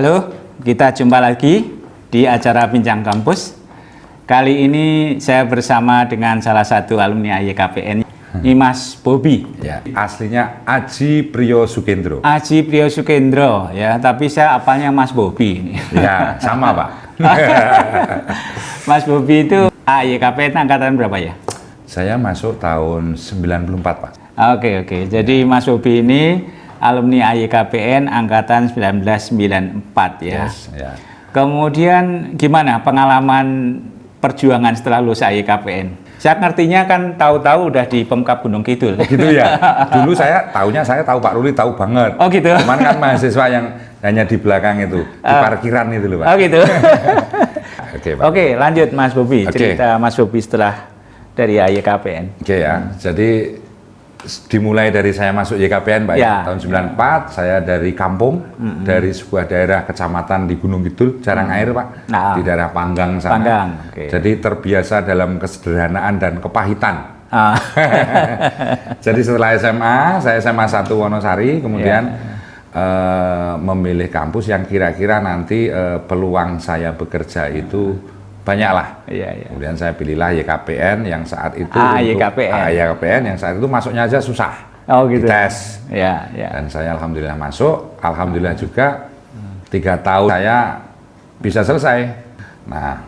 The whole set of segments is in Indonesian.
Halo, kita jumpa lagi di acara Bincang Kampus. Kali ini saya bersama dengan salah satu alumni AYKPN, ini Mas Bobi. Ya, aslinya Aji Priyo Sukendro. Aji Priyo Sukendro, ya, tapi saya apalnya Mas Bobi. Ya, sama Pak. Mas Bobi itu AYKPN angkatan berapa ya? Saya masuk tahun 94 Pak. Oke. Jadi Mas Bobi ini alumni AYKPN angkatan 1994 ya. Yes, ya. Kemudian gimana pengalaman perjuangan setelah lulus AYKPN? Saya ngertinya kan tahu-tahu udah di Pemkab Gunung Kidul. Gitu ya. Dulu saya tahu Pak Ruli tahu banget. Oh gitu. Cuman kan mahasiswa yang hanya di belakang itu, di parkiran itu loh Pak. Oh gitu. Oke Pak. Oke, lanjut Mas Bobi. Oke. Cerita Mas Bobi setelah dari AYKPN. Oke ya. Jadi dimulai dari saya masuk YKPN Pak Ya. tahun 94, saya dari kampung, dari sebuah daerah kecamatan di Gunung Kidul, Jarang Air Pak, Nah. di daerah Panggang sana. Panggang, oke. Jadi terbiasa dalam kesederhanaan dan kepahitan. Ah. Jadi setelah SMA, saya SMA 1 Wonosari, kemudian memilih kampus yang kira-kira nanti peluang saya bekerja itu banyak lah. Iya. Kemudian saya pilihlah YKPN yang saat itu YKPN yang saat itu masuknya aja susah. Oh gitu. Tes. Ya. Dan saya alhamdulillah masuk. Alhamdulillah juga 3 tahun saya bisa selesai. Nah,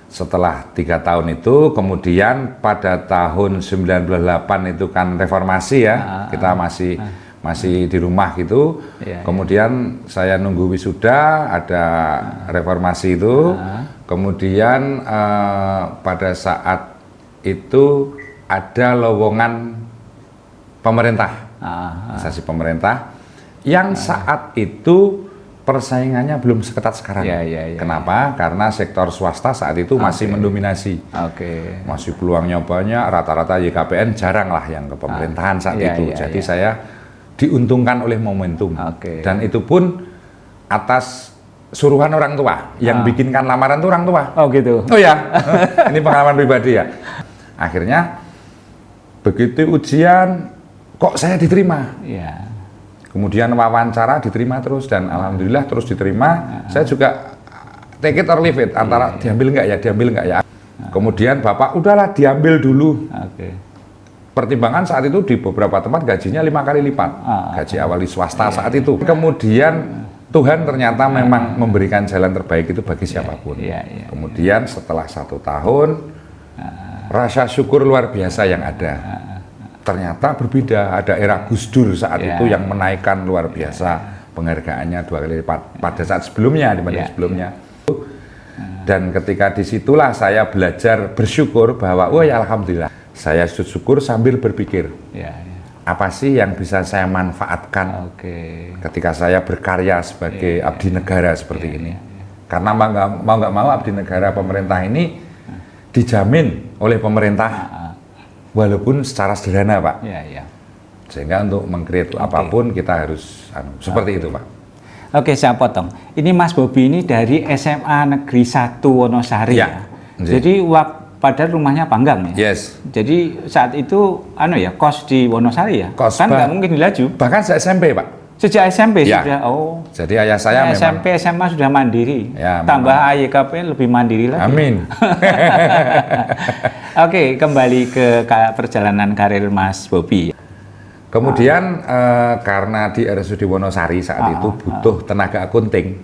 setelah 3 tahun itu, kemudian pada tahun 98 itu kan reformasi ya. Kita masih di rumah gitu. Iya. Kemudian saya nunggu wisuda, ada reformasi itu. Kemudian pada saat itu ada lowongan pemerintah, instansi pemerintah, yang saat itu persaingannya belum seketat sekarang. Iya. Kenapa? Karena sektor swasta saat itu masih mendominasi. Oke. Masih peluangnya banyak, rata-rata YKPN jarang lah yang ke pemerintahan saat itu. Jadi saya diuntungkan oleh momentum. Dan itu pun atas suruhan orang tua, yang bikinkan lamaran itu orang tua. Oh gitu. Oh ya, ini pengalaman pribadi ya. Akhirnya begitu ujian, kok saya diterima. Iya. Kemudian wawancara diterima terus dan alhamdulillah terus diterima. Saya juga take it or leave it, antara diambil nggak ya. Kemudian bapak udahlah diambil dulu. Oke. Pertimbangan saat itu di beberapa tempat gajinya 5 kali lipat, gaji awal di swasta saat itu. Kemudian Tuhan ternyata memang memberikan jalan terbaik itu bagi siapapun. Kemudian setelah 1 tahun, rasa syukur luar biasa yang ada. Ternyata berbeda, ada era Gus Dur saat itu yang menaikkan luar biasa penghargaannya 2 kali lipat pada saat sebelumnya dibanding sebelumnya. Dan ketika disitulah saya belajar bersyukur bahwa, oh ya alhamdulillah, saya sujud syukur sambil berpikir. Apa sih yang bisa saya manfaatkan ketika saya berkarya sebagai abdi negara seperti ini? Karena mau nggak mau abdi negara pemerintah ini dijamin oleh pemerintah, walaupun secara sederhana Pak. Sehingga untuk meng-create apapun kita harus seperti itu Pak. Oke, saya potong. Ini Mas Bobi ini dari SMA Negeri 1 Wonosari ya. Jadi padahal rumahnya Panggang ya. Yes. Jadi saat itu kos di Wonosari ya. Kos kan nggak mungkin dilaju. Bahkan sejak SMP Pak. Sejak SMP ya. Sudah. Oh. Jadi ayah saya memang SMP SMA sudah mandiri. Ya, tambah AYKPN lebih mandiri lagi. Amin. Oke, kembali ke perjalanan karir Mas Bobi. Kemudian karena di RSUD Wonosari saat itu butuh tenaga akunting.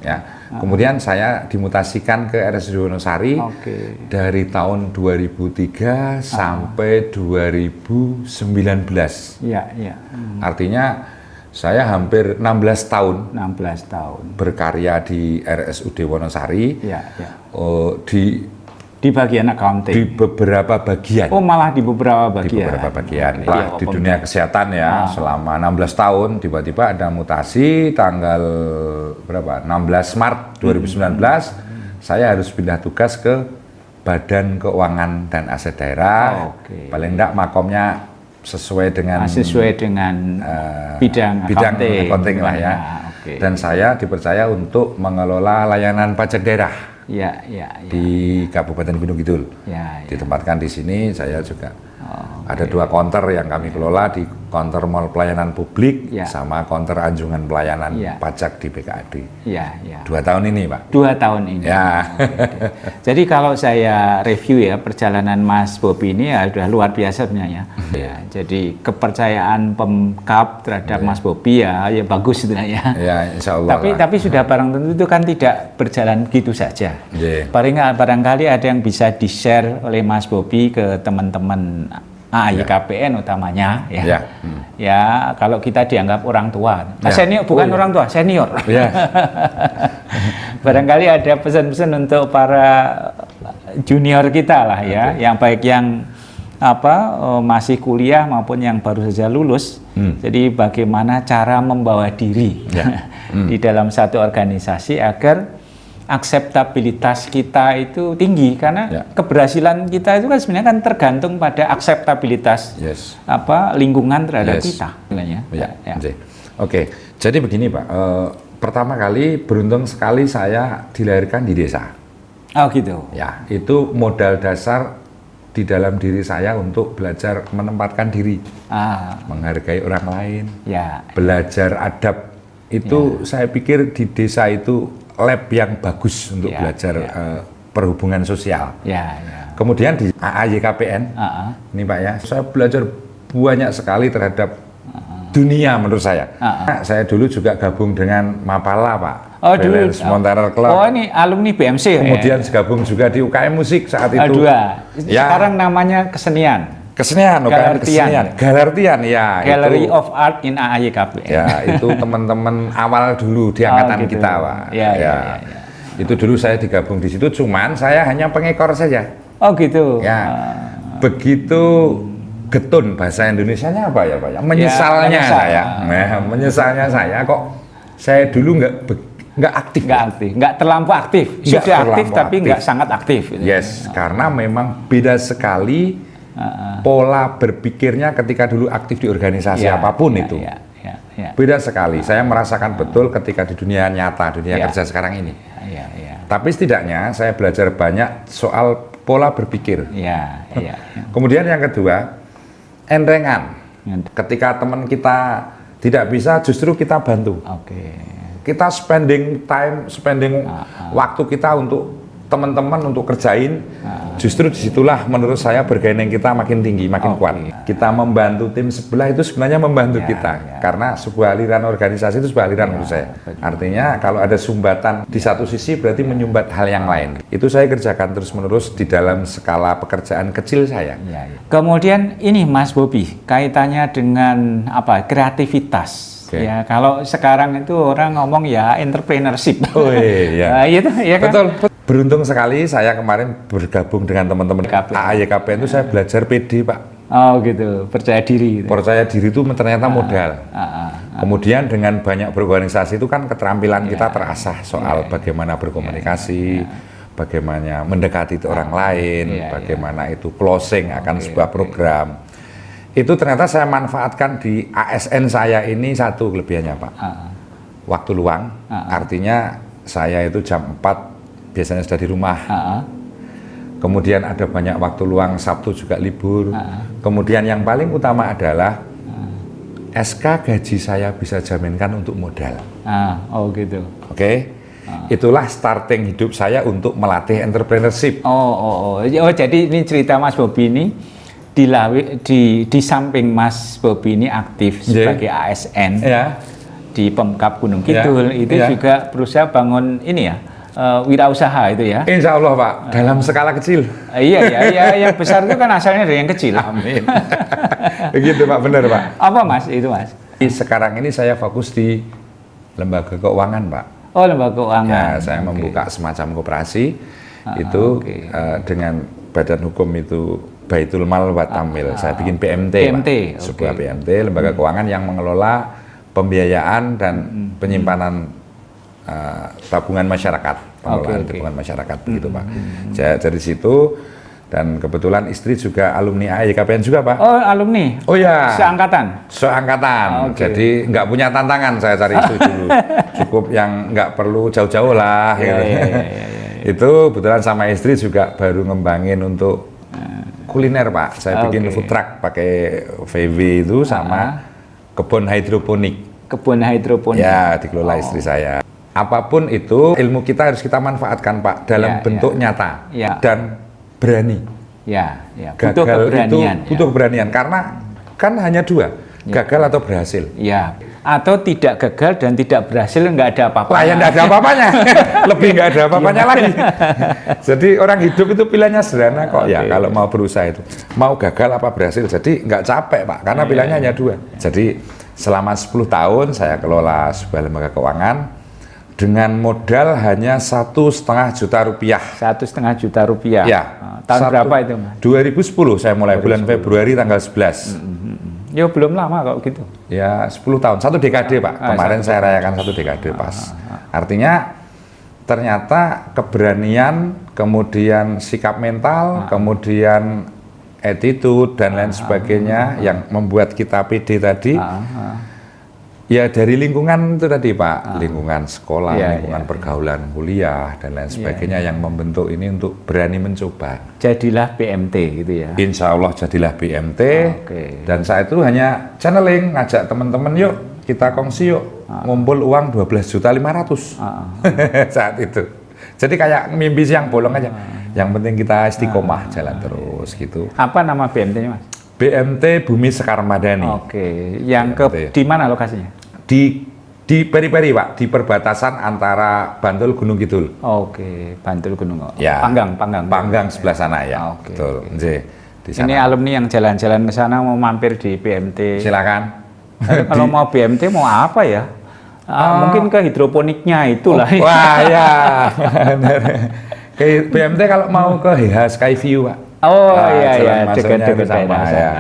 Ya. Kemudian saya dimutasikan ke RSUD Wonosari dari tahun 2003 sampai 2019. Artinya saya hampir 16 tahun berkarya di RSUD Wonosari. Di bagian accounting. Di beberapa bagian. Oh, malah di beberapa bagian. Di beberapa bagian. Di dunia kesehatan ya, selama 16 tahun tiba-tiba ada mutasi tanggal berapa? 16 Maret 2019 saya harus pindah tugas ke Badan Keuangan dan Aset Daerah. Paling enggak makomnya sesuai dengan bidang accounting lah ya. Dan saya dipercaya untuk mengelola layanan pajak daerah. Di Kabupaten Gunung Kidul. Ditempatkan di sini, saya juga ada 2 konter yang kami kelola di counter mall pelayanan publik, Ya. sama counter anjungan pelayanan Ya. pajak di BKAD. Ya, ya. 2 tahun ini, Pak. 2 tahun ini. Ya. Jadi kalau saya review ya perjalanan Mas Bobi ini ya sudah luar biasa sebenarnya. Ya, jadi kepercayaan Pemkab terhadap Mas Bobi ya bagus sebenarnya. Ya, insya Allah. Tapi sudah barang tentu itu kan tidak berjalan gitu saja. Yeah. Barangkali ada yang bisa di-share oleh Mas Bobi ke teman-teman AAYKPN utamanya ya. Ya. Ya, kalau kita dianggap orang tua. Nah, Ya. senior bukan orang tua, senior. Ya. Barangkali ada pesan-pesan untuk para junior kita lah ya, yang baik yang masih kuliah maupun yang baru saja lulus. Jadi bagaimana cara membawa diri Ya. di dalam satu organisasi agar akseptabilitas kita itu tinggi, karena Ya. keberhasilan kita itu kan sebenarnya kan tergantung pada akseptabilitas Yes. lingkungan terhadap Yes. kita sebenarnya. Ya. Ya. Oke. Jadi begini, Pak. Pertama kali beruntung sekali saya dilahirkan di desa. Oh gitu. Ya, itu modal dasar di dalam diri saya untuk belajar menempatkan diri, menghargai orang lain, Ya. belajar adab. Itu saya pikir di desa itu lab yang bagus untuk Ya, belajar ya. perhubungan sosial. Ya, ya. Kemudian di AAYKPN, ini Pak ya, saya belajar banyak sekali terhadap dunia menurut saya. Saya dulu juga gabung dengan Mapala, Pak. Oh dulu. Balance Montaner Club. Oh ini alumni BMC. Kemudian gabung juga di UKM Musik saat itu. Dua. Ya. Sekarang namanya kesenian. Kesenian, UKM kesenian. Galertian, ya. Gallery itu, of Art in AAYKPN. ya, itu teman-teman awal dulu di angkatan gitu. kita, Pak. Ya. Itu dulu saya digabung di situ, cuman saya hanya pengekor saja. Oh gitu. Ya. Begitu getun bahasa Indonesianya apa ya, Pak? Ya, menyesalnya menyesal. saya. Nah, menyesalnya saya kok saya dulu nggak aktif. Nggak terlampau aktif. Nggak Sudah aktif terlampau tapi aktif. nggak sangat aktif. Gitu. Yes, karena memang beda sekali pola berpikirnya ketika dulu aktif di organisasi apapun itu. Ya. Beda sekali. Saya merasakan betul ketika di dunia nyata, dunia Ya. kerja sekarang ini. Ya. Tapi setidaknya saya belajar banyak soal pola berpikir. Ya. Kemudian yang kedua, entrengan. Ketika teman kita tidak bisa, justru kita bantu. Oke. Kita spending waktu kita untuk teman-teman untuk kerjain. Justru disitulah menurut saya bergaining kita makin tinggi, makin kuat. Kita membantu tim sebelah itu sebenarnya membantu kita. Karena sebuah aliran organisasi itu sebuah aliran menurut saya. Artinya kalau ada sumbatan di satu sisi berarti menyumbat hal yang lain. Itu saya kerjakan terus-menerus di dalam skala pekerjaan kecil saya. Kemudian ini Mas Bobi, kaitannya dengan kreativitas. Okay. Ya, kalau sekarang itu orang ngomong ya entrepreneurship. Oh iya. Itu ya kan? Betul. Beruntung sekali saya kemarin bergabung dengan teman-teman AAYKPN itu saya belajar PD, Pak. Oh gitu, percaya diri. Gitu. Percaya diri itu ternyata modal. Kemudian dengan banyak berorganisasi itu kan keterampilan kita terasah soal bagaimana berkomunikasi, bagaimana mendekati orang lain, bagaimana itu closing akan sebuah program. Itu ternyata saya manfaatkan di ASN saya ini satu kelebihannya, Pak. Waktu luang, artinya saya itu jam 4 biasanya sudah di rumah. Kemudian ada banyak waktu luang, Sabtu juga libur. Kemudian yang paling utama adalah SK gaji saya bisa jaminkan untuk modal. Oh gitu. Oke. Itulah starting hidup saya untuk melatih entrepreneurship. Oh, jadi ini cerita Mas Bobi ini di samping Mas Bobi ini aktif sebagai ASN di Pemkab Gunung Kidul, itu juga berusaha bangun ini ya, wirausaha itu ya. Insya Allah, Pak, dalam skala kecil. Iya, yang besar itu kan asalnya dari yang kecil. Amin. Begitu, Pak, benar, Pak. Apa Mas itu, Mas? Sekarang ini saya fokus di lembaga keuangan, Pak. Oh, lembaga keuangan. Ya, saya membuka semacam koperasi itu dengan badan hukum itu Baitul Mal wa Tamil. Saya bikin PMT, Pak. Sebuah PMT, lembaga keuangan yang mengelola pembiayaan dan penyimpanan tabungan masyarakat, pengelolaan tabungan masyarakat, begitu, Pak. Dari situ, dan kebetulan istri juga alumni AAYKPN juga, Pak. Oh, alumni? Oh ya. Seangkatan? Jadi nggak punya tantangan saya cari itu dulu. Cukup yang nggak perlu jauh-jauh lah. Gitu. Itu kebetulan sama istri juga baru ngembangin untuk kuliner Pak. Saya bikin food truck pakai VW itu sama kebun hidroponik. Kebun hidroponik. Ya, dikelola istri saya. Apapun itu, ilmu kita harus kita manfaatkan Pak dalam bentuk nyata dan berani. Butuh keberanian. Butuh keberanian karena kan hanya dua, gagal atau berhasil. Atau tidak gagal dan tidak berhasil, nggak ada apa-apanya. Nggak ada apa-apanya. Lebih nggak ada apa-apanya lagi. Jadi orang hidup itu pilihannya sederhana kok. Ya kalau mau berusaha itu, mau gagal apa berhasil. Jadi nggak capek Pak, karena pilihannya hanya dua. Jadi selama 10 tahun saya kelola sebuah lembaga keuangan dengan modal hanya 1,5 juta rupiah. 1,5 juta rupiah. Ya. Tahun berapa itu Mas? 2010 saya mulai 2010. Bulan Februari tanggal 11. Ya belum lama kok gitu. Ya 10 tahun, 1 dekade Pak. Kemarin saya rayakan 1 dekade pas. Artinya ternyata keberanian, kemudian sikap mental, kemudian attitude dan lain sebagainya yang membuat kita pede tadi. Ya dari lingkungan itu tadi Pak, lingkungan sekolah, lingkungan pergaulan kuliah dan lain sebagainya yang membentuk ini untuk berani mencoba. Jadilah BMT gitu ya. Insya Allah jadilah BMT. Dan saat itu hanya channeling, ngajak teman-teman yuk kita kongsi yuk, ngumpul uang 12.500.000 saat itu. Jadi kayak mimpi siang bolong aja. Yang penting kita istiqomah jalan terus gitu. Apa nama BMT-nya Mas? BMT Bumi Sekar Madani. Yang di mana lokasinya? Di peri-peri Pak, di perbatasan antara Bantul Gunung Kidul. Bantul Gunung. Ya. Panggang sebelah sana ya. Betul. Di sana. Ini alumni yang jalan-jalan ke sana mau mampir di BMT. Silakan. Kalau mau BMT mau apa ya? Mungkin ke hidroponiknya itulah. Wah ya. Ke BMT kalau mau ke Skyview Pak. Dekat-dekat sama ya,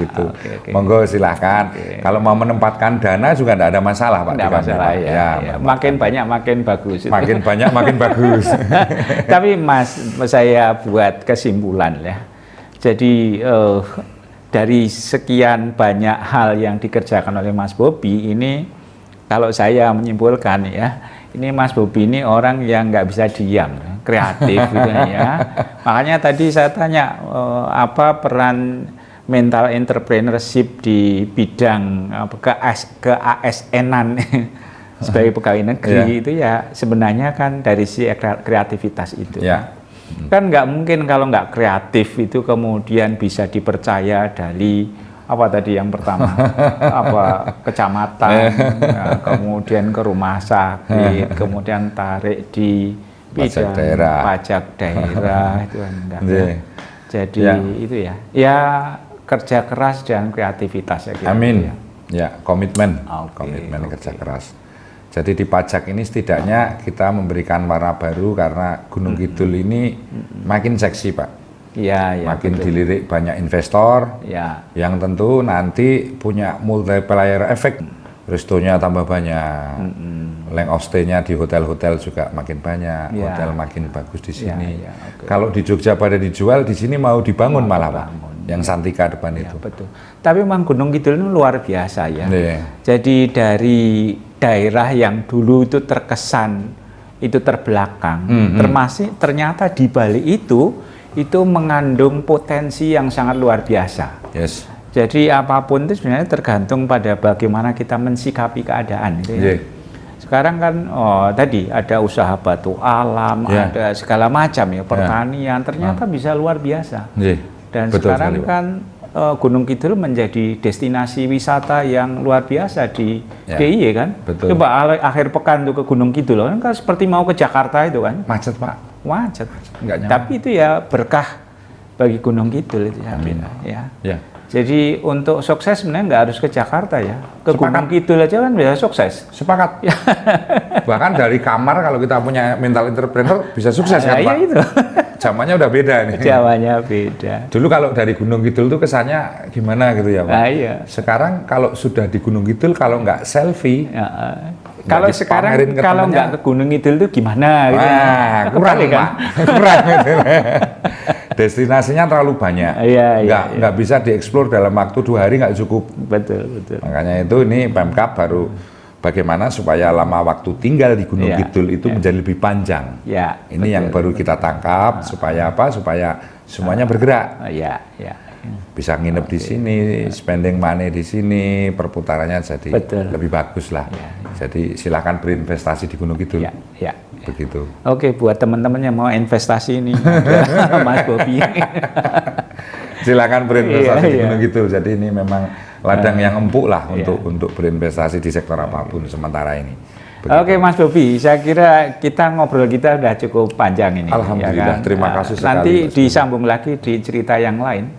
gitu. Monggo silahkan. Kalau mau menempatkan dana juga tidak ada masalah Pak. Tidak masalah ya. Makin banyak makin bagus. Makin banyak makin bagus. Tapi Mas, saya buat kesimpulan ya. Jadi dari sekian banyak hal yang dikerjakan oleh Mas Bobi ini, kalau saya menyimpulkan ya, ini Mas Bobi ini orang yang nggak bisa diam, kreatif gitu ya. Makanya tadi saya tanya apa peran mental entrepreneurship di bidang ke ASN-an sebagai pegawai negeri itu ya sebenarnya kan dari si kreativitas itu. Kan nggak mungkin kalau nggak kreatif itu kemudian bisa dipercaya dari apa tadi yang pertama kecamatan, kemudian ke rumah sakit, kemudian tarik di pajak daerah itu enggak. Jadi itu ya kerja keras dan kreativitas ya. Amin. Ya komitmen kerja keras. Jadi di pajak ini setidaknya kita memberikan warna baru karena Gunung Kidul ini makin seksi Pak. Makin dilirik banyak investor yang tentu nanti punya multiplier effect. Restonya tambah banyak, length of stay-nya di hotel-hotel juga makin banyak, hotel makin bagus di sini. Kalau di Jogja pada dijual, di sini mau dibangun malah Pak, yang Santika depan itu. Betul. Tapi memang Gunung Kidul ini luar biasa ya. Jadi dari daerah yang dulu itu terkesan itu terbelakang, termasuk ternyata di balik itu mengandung potensi yang sangat luar biasa. Jadi apapun itu sebenarnya tergantung pada bagaimana kita mensikapi keadaan itu ya. Sekarang kan tadi ada usaha batu alam, ada segala macam ya, pertanian ternyata bisa luar biasa. Dan betul sekarang sekali, kan Gunung Kidul menjadi destinasi wisata yang luar biasa di DIY kan. Coba akhir pekan tuh ke Gunung Kidul kan seperti mau ke Jakarta itu kan. Macet Pak. Macet. Tapi itu ya berkah bagi Gunung Kidul itu ya. Jadi untuk sukses sebenarnya nggak harus ke Jakarta ya, ke Gunung Kidul aja kan bisa sukses. Sepakat. Bahkan dari kamar kalau kita punya mental entrepreneur bisa sukses kan Pak? Itu. Zamannya udah beda nih. Zamannya beda. Dulu kalau dari Gunung Kidul tuh kesannya gimana gitu ya Pak? Sekarang kalau sudah di Gunung Kidul kalau nggak selfie. Kalau sekarang kalau nggak ke Gunung Kidul tuh gimana? Kurang kan? Kurang. Destinasinya terlalu banyak, nggak bisa dieksplor dalam waktu 2 hari nggak cukup. Betul. Makanya itu ini Pemkab baru bagaimana supaya lama waktu tinggal di Gunung Kidul itu menjadi lebih panjang. Ini yang baru kita tangkap supaya apa? Supaya semuanya bergerak. Ya, ya. Bisa nginep di sini, spending money di sini, perputarannya jadi lebih bagus lah. Jadi silakan berinvestasi di Gunung Kidul. Ya. Begitu. Oke, buat teman-teman yang mau investasi ini, Mas Bobi. Silakan berinvestasi di Gunung Kidul. Jadi ini memang ladang yang empuk lah untuk berinvestasi di sektor apapun sementara ini. Begitu. Oke Mas Bobi, saya kira ngobrol kita udah cukup panjang ini. Alhamdulillah, terima kasih sekali. Nanti disambung lagi di cerita yang lain.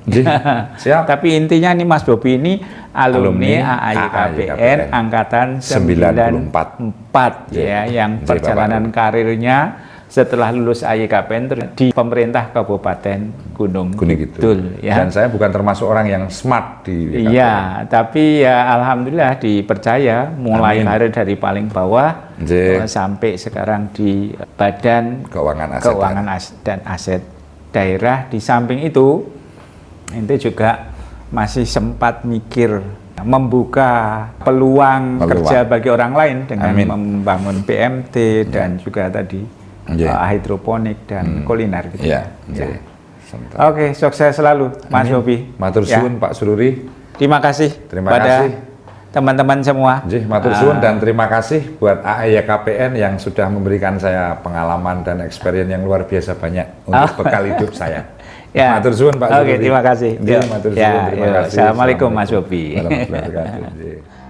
Siap. Tapi intinya nih Mas Bobi ini alumni AAYKBN angkatan 94 ya, yang perjalanan karirnya setelah lulus AYKBN di pemerintah Kabupaten Gunung Kidul. Ya. Dan saya bukan termasuk orang yang smart di YKBN. Iya, tapi ya alhamdulillah dipercaya mulai karir dari paling bawah sampai sekarang di Badan Keuangan dan Aset Daerah. Di samping itu juga masih sempat mikir membuka peluang kerja bagi orang lain dengan membangun PMT dan juga tadi hidroponik dan kuliner gitu. Oke, sukses selalu Mas Bobi. Matur suwun Pak Sururi. Terima kasih pada teman-teman semua. Matur suwun dan terima kasih buat AAYKBN yang sudah memberikan saya pengalaman dan experience yang luar biasa banyak untuk bekal hidup saya. Matur suwun Pak Sururi. Oke, terima kasih. Matur suwun, terima kasih. Assalamualaikum Mas Bobi. Warahmatullahi wabarakatuh.